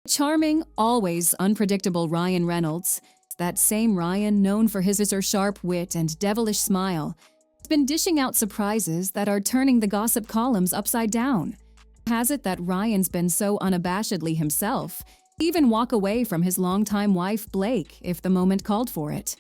Charming, always unpredictable Ryan Reynolds, that same Ryan known for his sharp wit and devilish smile, has been dishing out surprises that are turning the gossip columns upside down. Has it that Ryan's been so unabashedly himself, even walk away from his longtime wife Blake if the moment called for it?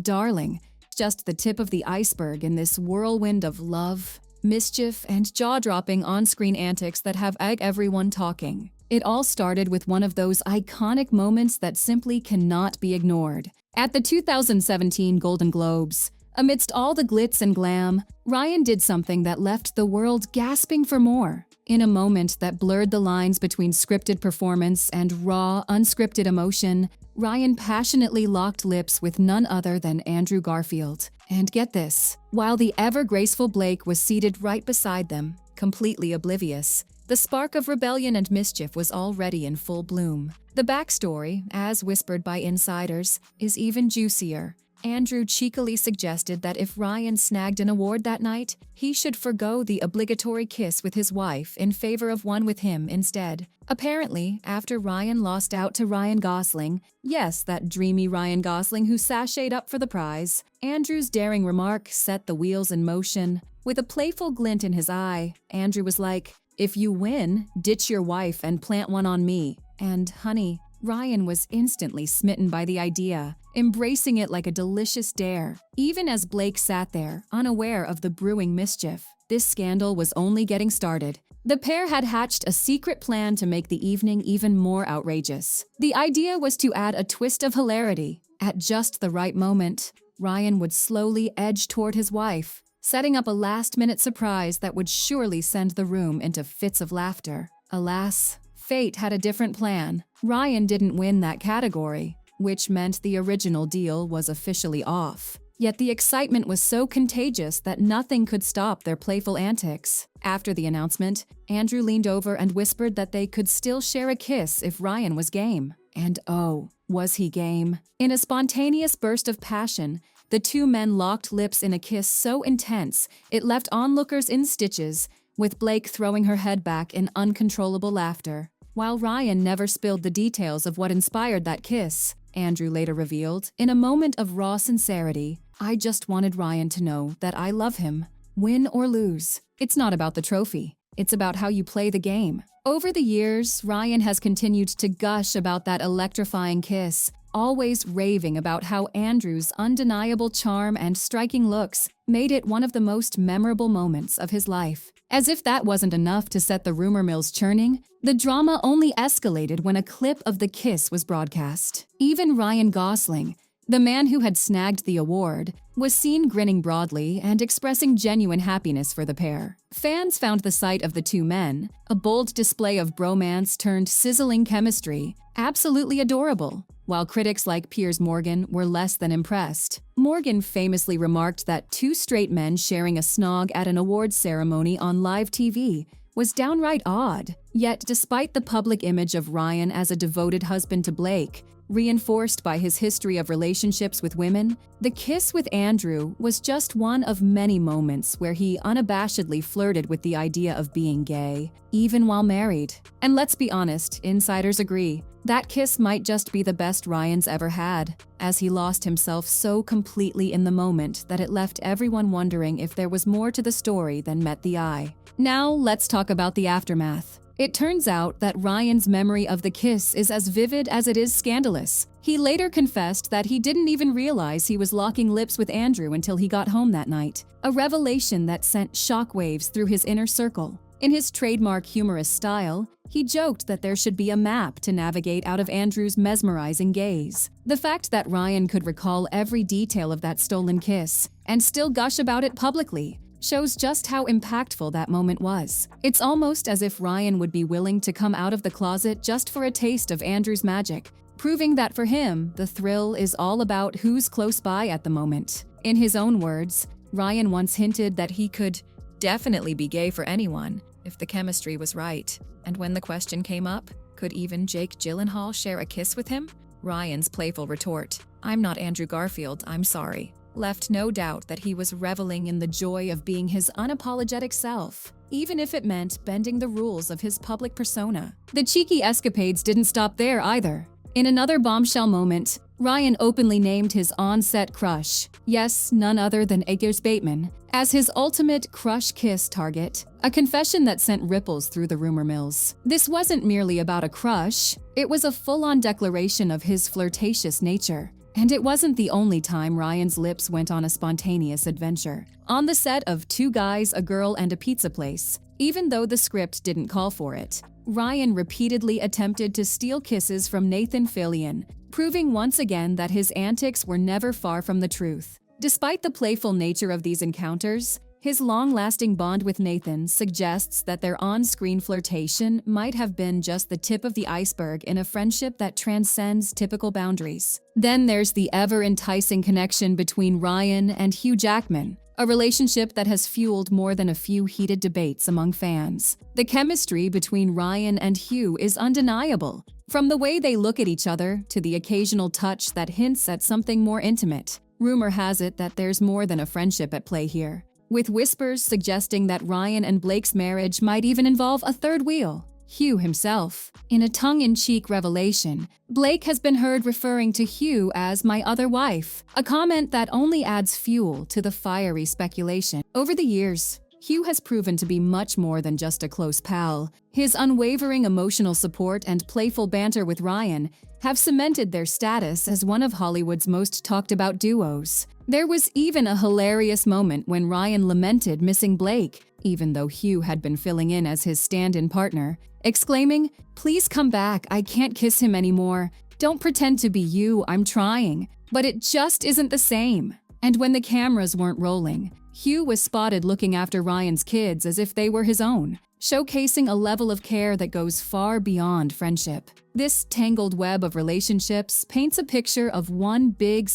Darling, just the tip of the iceberg in this whirlwind of love, mischief, and jaw-dropping on-screen antics that have everyone talking. It all started with one of those iconic moments that simply cannot be ignored. At the 2017 Golden Globes, amidst all the glitz and glam, Ryan did something that left the world gasping for more. In a moment that blurred the lines between scripted performance and raw, unscripted emotion, Ryan passionately locked lips with none other than Andrew Garfield. And get this, while the ever-graceful Blake was seated right beside them, completely oblivious, the spark of rebellion and mischief was already in full bloom. The backstory, as whispered by insiders, is even juicier. Andrew cheekily suggested that if Ryan snagged an award that night, he should forgo the obligatory kiss with his wife in favor of one with him instead. Apparently, after Ryan lost out to Ryan Gosling, yes, that dreamy Ryan Gosling who sashayed up for the prize, Andrew's daring remark set the wheels in motion. With a playful glint in his eye, Andrew was like, "If you win, ditch your wife and plant one on me." And honey, Ryan was instantly smitten by the idea, embracing it like a delicious dare. Even as Blake sat there, unaware of the brewing mischief, this scandal was only getting started. The pair had hatched a secret plan to make the evening even more outrageous. The idea was to add a twist of hilarity. At just the right moment, Ryan would slowly edge toward his wife, setting up a last-minute surprise that would surely send the room into fits of laughter. Alas, fate had a different plan. Ryan didn't win that category, which meant the original deal was officially off. Yet the excitement was so contagious that nothing could stop their playful antics. After the announcement, Andrew leaned over and whispered that they could still share a kiss if Ryan was game. And oh, was he game? In a spontaneous burst of passion, the two men locked lips in a kiss so intense it left onlookers in stitches, with Blake throwing her head back in uncontrollable laughter. While Ryan never spilled the details of what inspired that kiss, Andrew later revealed, in a moment of raw sincerity, "I just wanted Ryan to know that I love him. Win or lose, it's not about the trophy. It's about how you play the game." Over the years, Ryan has continued to gush about that electrifying kiss, always raving about how Andrew's undeniable charm and striking looks made it one of the most memorable moments of his life. As if that wasn't enough to set the rumor mills churning, the drama only escalated when a clip of the kiss was broadcast. Even Ryan Gosling, the man who had snagged the award, was seen grinning broadly and expressing genuine happiness for the pair. Fans found the sight of the two men, a bold display of bromance turned sizzling chemistry, absolutely adorable, while critics like Piers Morgan were less than impressed. Morgan famously remarked that two straight men sharing a snog at an awards ceremony on live TV was downright odd. Yet, despite the public image of Ryan as a devoted husband to Blake, reinforced by his history of relationships with women, the kiss with Andrew was just one of many moments where he unabashedly flirted with the idea of being gay, even while married. And let's be honest, insiders agree, that kiss might just be the best Ryan's ever had, as he lost himself so completely in the moment that it left everyone wondering if there was more to the story than met the eye. Now let's talk about the aftermath. It turns out that Ryan's memory of the kiss is as vivid as it is scandalous. He later confessed that he didn't even realize he was locking lips with Andrew until he got home that night, a revelation that sent shockwaves through his inner circle. In his trademark humorous style, he joked that there should be a map to navigate out of Andrew's mesmerizing gaze. The fact that Ryan could recall every detail of that stolen kiss and still gush about it publicly shows just how impactful that moment was. It's almost as if Ryan would be willing to come out of the closet just for a taste of Andrew's magic, proving that for him, the thrill is all about who's close by at the moment. In his own words, Ryan once hinted that he could definitely be gay for anyone if the chemistry was right. And when the question came up, could even Jake Gyllenhaal share a kiss with him? Ryan's playful retort, "I'm not Andrew Garfield, I'm sorry," left no doubt that he was reveling in the joy of being his unapologetic self. even if it meant bending the rules of his public persona. The cheeky escapades didn't stop there either. In another bombshell moment, Ryan openly named his on-set crush, yes, none other than Aegis Bateman, as his ultimate crush kiss target, a confession that sent ripples through the rumor mills. This wasn't merely about a crush, it was a full-on declaration of his flirtatious nature. And it wasn't the only time Ryan's lips went on a spontaneous adventure. On the set of Two Guys, a Girl, and a Pizza Place, even though the script didn't call for it, Ryan repeatedly attempted to steal kisses from Nathan Fillion, proving once again that his antics were never far from the truth. Despite the playful nature of these encounters, his long-lasting bond with Nathan suggests that their on-screen flirtation might have been just the tip of the iceberg in a friendship that transcends typical boundaries. Then there's the ever-enticing connection between Ryan and Hugh Jackman, a relationship that has fueled more than a few heated debates among fans. The chemistry between Ryan and Hugh is undeniable, from the way they look at each other to the occasional touch that hints at something more intimate. Rumor has it that there's more than a friendship at play here, with whispers suggesting that Ryan and Blake's marriage might even involve a third wheel, Hugh himself. In a tongue-in-cheek revelation, Blake has been heard referring to Hugh as "my other wife," a comment that only adds fuel to the fiery speculation. Over the years, Hugh has proven to be much more than just a close pal. His unwavering emotional support and playful banter with Ryan have cemented their status as one of Hollywood's most talked-about duos. There was even a hilarious moment when Ryan lamented missing Blake, even though Hugh had been filling in as his stand-in partner, exclaiming, "Please come back, I can't kiss him anymore. Don't pretend to be you, I'm trying." But it just isn't the same. And when the cameras weren't rolling, Hugh was spotted looking after Ryan's kids as if they were his own, showcasing a level of care that goes far beyond friendship. This tangled web of relationships paints a picture of one big,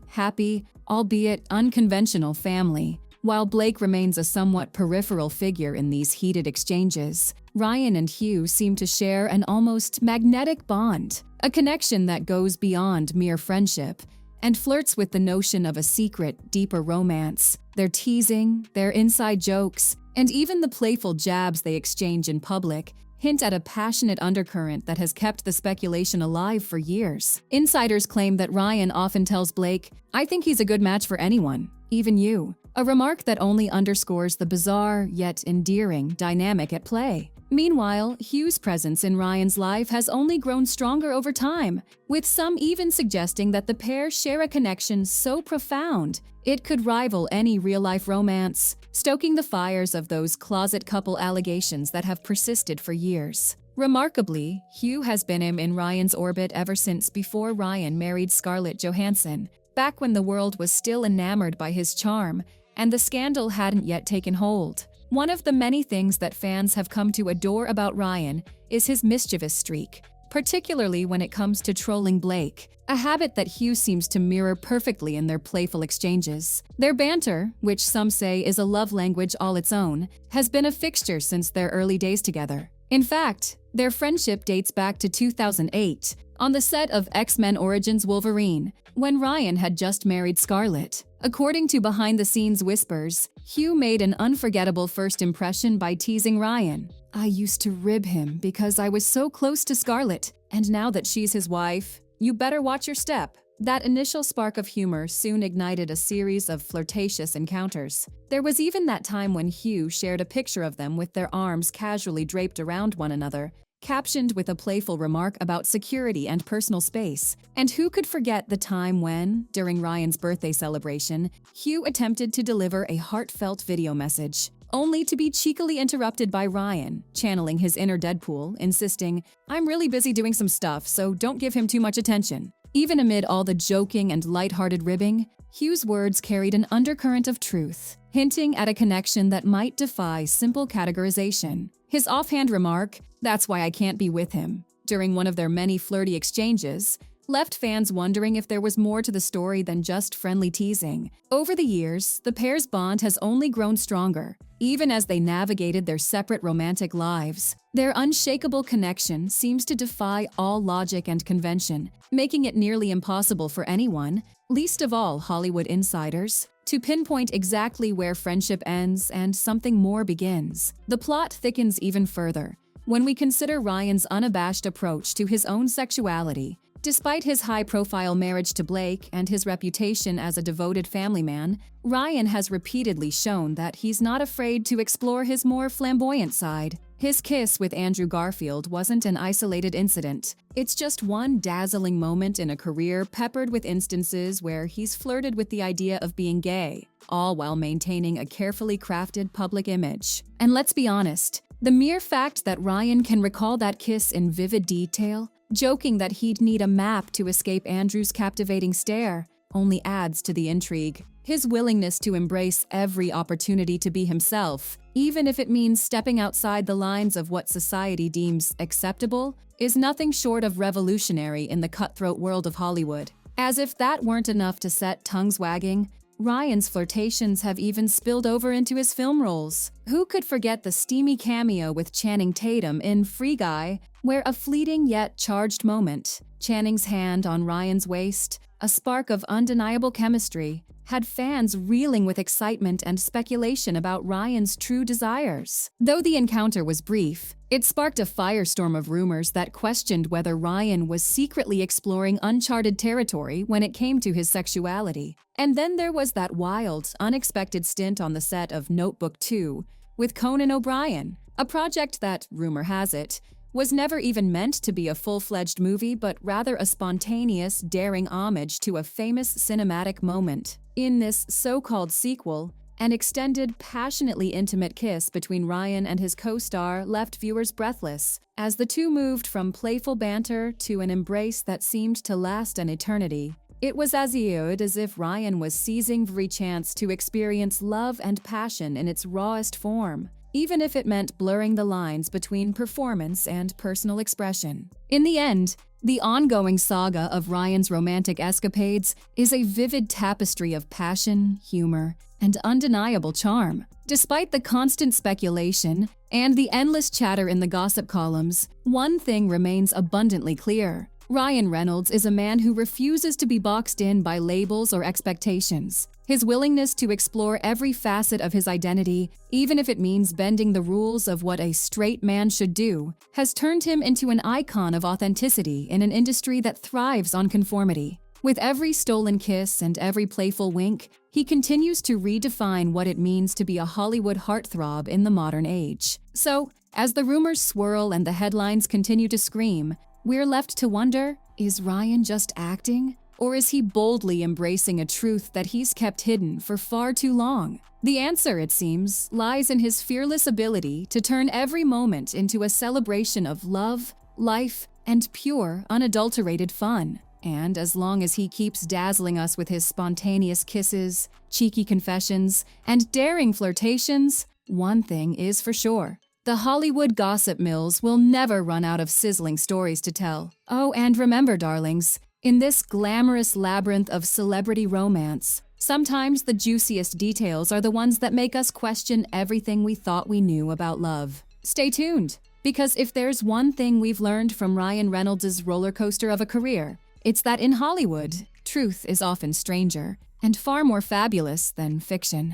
happy, albeit unconventional family. While Blake remains a somewhat peripheral figure in these heated exchanges, Ryan and Hugh seem to share an almost magnetic bond, a connection that goes beyond mere friendship and flirts with the notion of a secret, deeper romance. Their teasing, their inside jokes, and even the playful jabs they exchange in public hint at a passionate undercurrent that has kept the speculation alive for years. Insiders claim that Ryan often tells Blake, "I think he's a good match for anyone, even you," a remark that only underscores the bizarre yet endearing dynamic at play. Meanwhile, Hugh's presence in Ryan's life has only grown stronger over time, with some even suggesting that the pair share a connection so profound it could rival any real-life romance, stoking the fires of those closet couple allegations that have persisted for years. Remarkably, Hugh has been in Ryan's orbit ever since before Ryan married Scarlett Johansson, back when the world was still enamored by his charm and the scandal hadn't yet taken hold. One of the many things that fans have come to adore about Ryan is his mischievous streak, particularly when it comes to trolling Blake, a habit that Hugh seems to mirror perfectly in their playful exchanges. Their banter, which some say is a love language all its own, has been a fixture since their early days together. In fact, their friendship dates back to 2008, on the set of X-Men Origins Wolverine, when Ryan had just married Scarlett. According to behind-the-scenes whispers, Hugh made an unforgettable first impression by teasing Ryan. "I used to rib him because I was so close to Scarlett, and now that she's his wife, you better watch your step." That initial spark of humor soon ignited a series of flirtatious encounters. There was even that time when Hugh shared a picture of them with their arms casually draped around one another, captioned with a playful remark about security and personal space. And who could forget the time when, during Ryan's birthday celebration, Hugh attempted to deliver a heartfelt video message, only to be cheekily interrupted by Ryan, channeling his inner Deadpool, insisting, "I'm really busy doing some stuff, so don't give him too much attention." Even amid all the joking and lighthearted ribbing, Hugh's words carried an undercurrent of truth, hinting at a connection that might defy simple categorization. His offhand remark, "That's why I can't be with him," during one of their many flirty exchanges, left fans wondering if there was more to the story than just friendly teasing. Over the years, the pair's bond has only grown stronger, even as they navigated their separate romantic lives. Their unshakable connection seems to defy all logic and convention, making it nearly impossible for anyone, least of all Hollywood insiders, to pinpoint exactly where friendship ends and something more begins. The plot thickens even further when we consider Ryan's unabashed approach to his own sexuality. Despite his high-profile marriage to Blake and his reputation as a devoted family man, Ryan has repeatedly shown that he's not afraid to explore his more flamboyant side. His kiss with Andrew Garfield wasn't an isolated incident. It's just one dazzling moment in a career peppered with instances where he's flirted with the idea of being gay, all while maintaining a carefully crafted public image. And let's be honest, the mere fact that Ryan can recall that kiss in vivid detail, joking that he'd need a map to escape Andrew's captivating stare, only adds to the intrigue. His willingness to embrace every opportunity to be himself, even if it means stepping outside the lines of what society deems acceptable, is nothing short of revolutionary in the cutthroat world of Hollywood. As if that weren't enough to set tongues wagging, Ryan's flirtations have even spilled over into his film roles. Who could forget the steamy cameo with Channing Tatum in Free Guy, where a fleeting yet charged moment, Channing's hand on Ryan's waist, a spark of undeniable chemistry, had fans reeling with excitement and speculation about Ryan's true desires. Though the encounter was brief, it sparked a firestorm of rumors that questioned whether Ryan was secretly exploring uncharted territory when it came to his sexuality. And then there was that wild, unexpected stint on the set of Notebook 2 with Conan O'Brien, a project that, rumor has it, was never even meant to be a full-fledged movie but rather a spontaneous, daring homage to a famous cinematic moment. In this so-called sequel, an extended, passionately intimate kiss between Ryan and his co-star left viewers breathless, as the two moved from playful banter to an embrace that seemed to last an eternity. It was as if Ryan was seizing every chance to experience love and passion in its rawest form, even if it meant blurring the lines between performance and personal expression. In the end, the ongoing saga of Ryan's romantic escapades is a vivid tapestry of passion, humor, and undeniable charm. Despite the constant speculation and the endless chatter in the gossip columns, one thing remains abundantly clear. Ryan Reynolds is a man who refuses to be boxed in by labels or expectations. His willingness to explore every facet of his identity, even if it means bending the rules of what a straight man should do, has turned him into an icon of authenticity in an industry that thrives on conformity. With every stolen kiss and every playful wink, he continues to redefine what it means to be a Hollywood heartthrob in the modern age. So, as the rumors swirl and the headlines continue to scream, we're left to wonder, is Ryan just acting? Or is he boldly embracing a truth that he's kept hidden for far too long? The answer, it seems, lies in his fearless ability to turn every moment into a celebration of love, life, and pure, unadulterated fun. And as long as he keeps dazzling us with his spontaneous kisses, cheeky confessions, and daring flirtations, one thing is for sure. The Hollywood gossip mills will never run out of sizzling stories to tell. Oh, and remember, darlings, in this glamorous labyrinth of celebrity romance, sometimes the juiciest details are the ones that make us question everything we thought we knew about love. Stay tuned, because if there's one thing we've learned from Ryan Reynolds' roller coaster of a career, it's that in Hollywood, truth is often stranger and far more fabulous than fiction.